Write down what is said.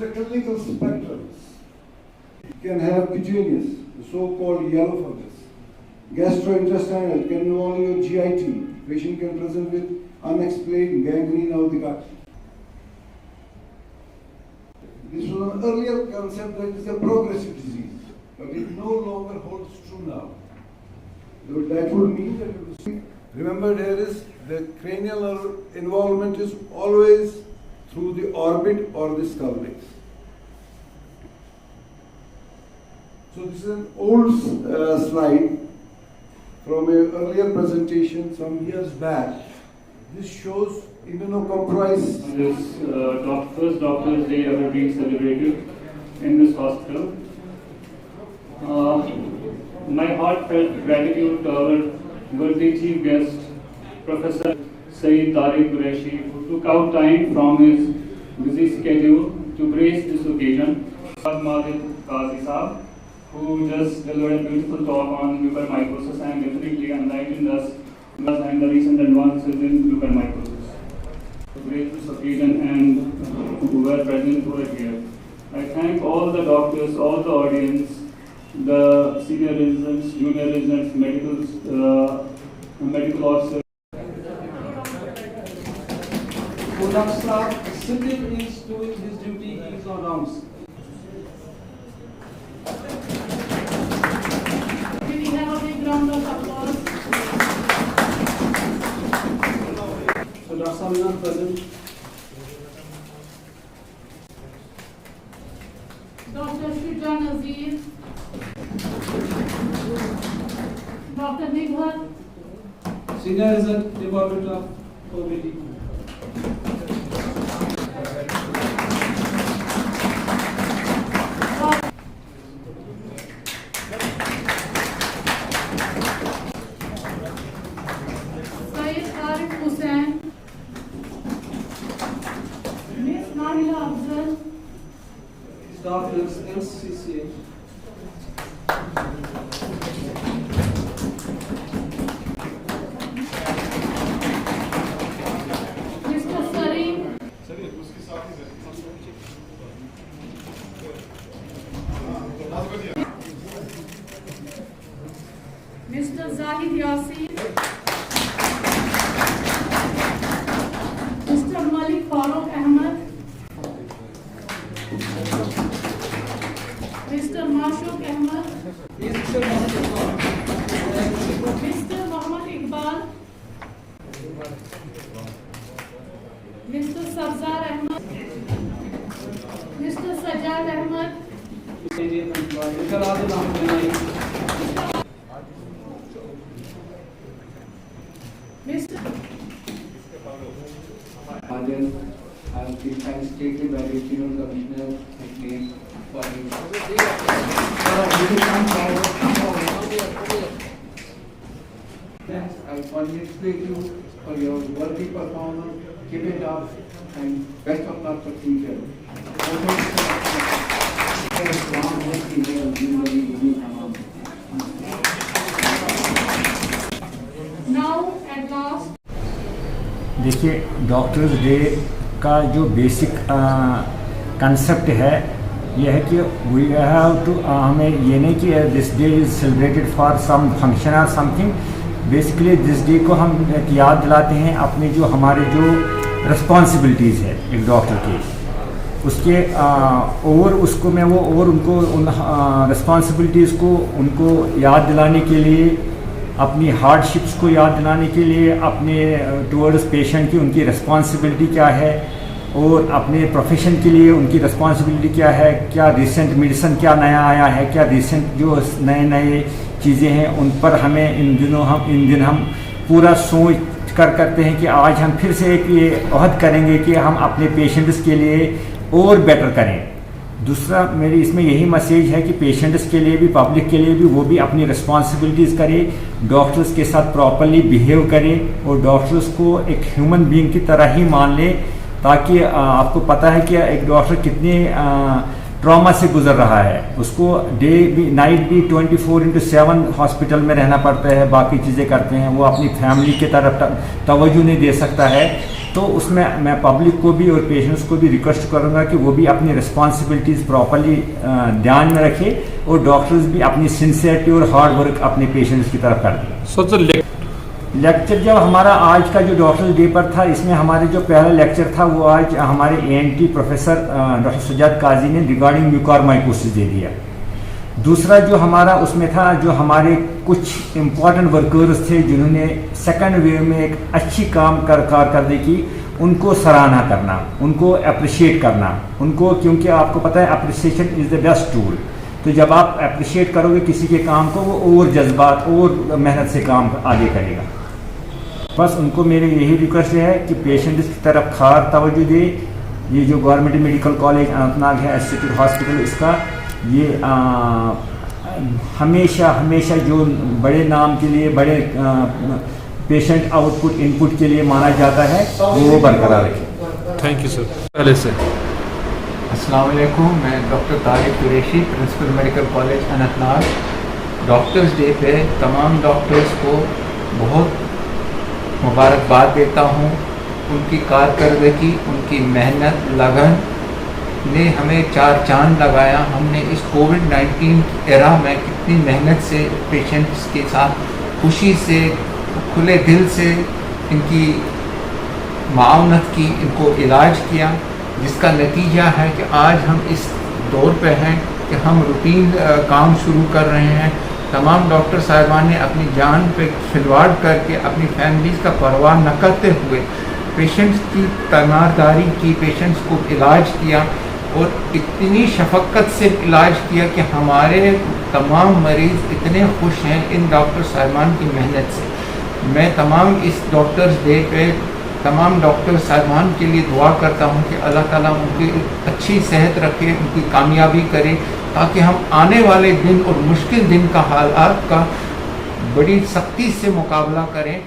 the clinical spectrums. You can have cutaneous, the so-called yellow fungus. Gastrointestinal, can involve your GIT. Patient can present with unexplained gangrene of the gut. This was an earlier concept that is a progressive disease, but it no longer holds true now. That would mean that remember, there is the cranial nerve involvement is always through the orbit or the skull base. So this is an old slide from an earlier presentation some years back. This shows immunocompromised. This first Doctor's Day ever being celebrated in this hospital. My heartfelt gratitude to our worthy chief guest, Professor Saeed Tariq Qureshi, who took out time from his busy schedule to grace this occasion. Majid Qazi Saab, who just delivered a beautiful talk on mucormycosis and definitely enlightened us and the recent advances in mucormycosis. To grace this occasion and who were present who are here. I thank all the doctors, all the audience, the senior residents, junior residents, medical officers. Dr. Saab simply is doing his duty, he is on rounds. Can we have a big round of applause? So Dr. Saab is not present. Dr. Shuja Nazir, Dr. Nighat, Senior Resident, Department of OBD. Syed Arif Hussain, Miss Nahila Afzal, Staff nurse, LCCA. Mr. Sareem, Mr. Zahid Yasin, Mr. Malik Farooq Ahmed, Mr. Mashook Ahmed, Mr. Muhammad Iqbal, Mr. Sabzar Ahmed, Mr. Sajjad Ahmed, Mr. I have been stated by the Regional Commissioner for Thanks. I congratulate you for your worthy performance. Keep it up and best of luck for future. Now at last. देखिए, doctors day का जो basic concept है ये है कि we have to हमें ये नहीं कि this day is celebrated for some function और समथिंग. बेसिकली दिस डे को हम एक याद दिलाते हैं अपनी जो हमारे जो रिस्पॉन्सिबिलिटीज़ है एक डॉक्टर की उसके और उसको मैं वो और उनको उन रिस्पॉन्सिबिलिटीज़ को उनको याद दिलाने के लिए अपनी हार्डशिप्स को याद दिलाने के लिए अपने टुवर्ड्स पेशेंट की उनकी रिस्पॉन्सिबिलिटी क्या है और अपने प्रोफेशन के लिए उनकी रिस्पॉन्सिबिलिटी क्या है, क्या रिसेंट मेडिसिन क्या नया आया है, क्या रिसेंट जो नए नए चीज़ें हैं उन पर हमें इन दिन हम पूरा सोच कर करते हैं कि आज हम फिर से एक ये अहद करेंगे कि हम अपने पेशेंट्स के लिए और बेटर करें. दूसरा मेरी इसमें यही मैसेज है कि पेशेंट्स के लिए भी पब्लिक के लिए भी वो भी अपनी रिस्पॉन्सिबिलिटीज़ करें, डॉक्टर्स के साथ प्रॉपरली बिहेव करें और डॉक्टर्स को एक ह्यूमन बीइंग की तरह ही मान लें ताकि आपको पता है कि एक डॉक्टर कितने ट्रॉमा से गुजर रहा है, उसको डे भी नाइट भी 24/7 हॉस्पिटल में रहना पड़ता है, बाकी चीज़ें करते हैं, वो अपनी फैमिली की तरफ तवज्जो नहीं दे सकता है. تو اس میں پبلک کو بھی اور پیشنٹس کو بھی ریکویسٹ کروں گا کہ وہ بھی اپنی رسپانسبلٹیز پراپرلی دھیان میں رکھے اور ڈاکٹرز بھی اپنی سنسیئرٹی اور ہارڈ ورک اپنے پیشنٹس کی طرف کر دیں. لیکچر جب ہمارا آج کا جو ڈاکٹرز ڈے پر تھا، اس میں ہمارے جو پہلا لیکچر تھا وہ آج ہمارے ANT پروفیسر ڈاکٹر سجاد قاضی نے ریگارڈنگ میوکارمائکوسس دے دیا. دوسرا جو ہمارا اس میں تھا، جو ہمارے کچھ امپورٹنٹ ورکرز تھے جنہوں نے سیکنڈ ویو میں ایک اچھی کارکردگی کی، ان کو سراہنا کرنا، ان کو اپریشیٹ کرنا، ان کو، کیونکہ آپ کو پتہ ہے appreciation is the best tool. تو جب آپ اپریشیٹ کرو گے کسی کے کام کو، وہ اور جذبات اور محنت سے کام آگے کرے گا. بس ان کو میری یہی ریکویسٹ ہے کہ پیشنٹس کی طرف خاص توجہ دے. یہ جو government medical college Anant Nag ہے، ایسوسیٹڈ ہاسپٹل، اس کا یہ ہمیشہ جو بڑے نام کے لیے، بڑے پیشنٹ آؤٹ پٹ ان پٹ کے لیے مانا جاتا ہے، وہ برقرار رکھے. Thank you sir. پہلے سے السلام علیکم، میں doctor Tariq Qureshi, principal medical college Anantnag. Doctors day پہ تمام ڈاکٹرز کو بہت مبارکباد دیتا ہوں. ان کی کارکردگی، ان کی محنت، لگن نے ہمیں چار چاند لگایا. ہم نے اس کووڈ-19 ایرا میں کتنی محنت سے پیشنٹس کے ساتھ خوشی سے، کھلے دل سے ان کی معاونت کی، ان کو علاج کیا، جس کا نتیجہ ہے کہ آج ہم اس دور پہ ہیں کہ ہم روٹین کام شروع کر رہے ہیں. تمام ڈاکٹر صاحبان نے اپنی جان پہ کھلواڑ کر کے اپنی فیملیز کا پرواہ نہ کرتے ہوئے پیشنٹس کی تیمارداری کی، پیشنٹس کو علاج کیا اور اتنی شفقت سے علاج کیا کہ ہمارے تمام مریض اتنے خوش ہیں ان ڈاکٹر صاحبان کی محنت سے. میں تمام اس ڈاکٹرز ڈے پہ تمام ڈاکٹر صاحبان کے لیے دعا کرتا ہوں کہ اللہ تعالیٰ ان کی اچھی صحت رکھے، ان کی کامیابی کرے، تاکہ ہم آنے والے دن اور مشکل دن کا حالات کا بڑی سختی سے مقابلہ کریں.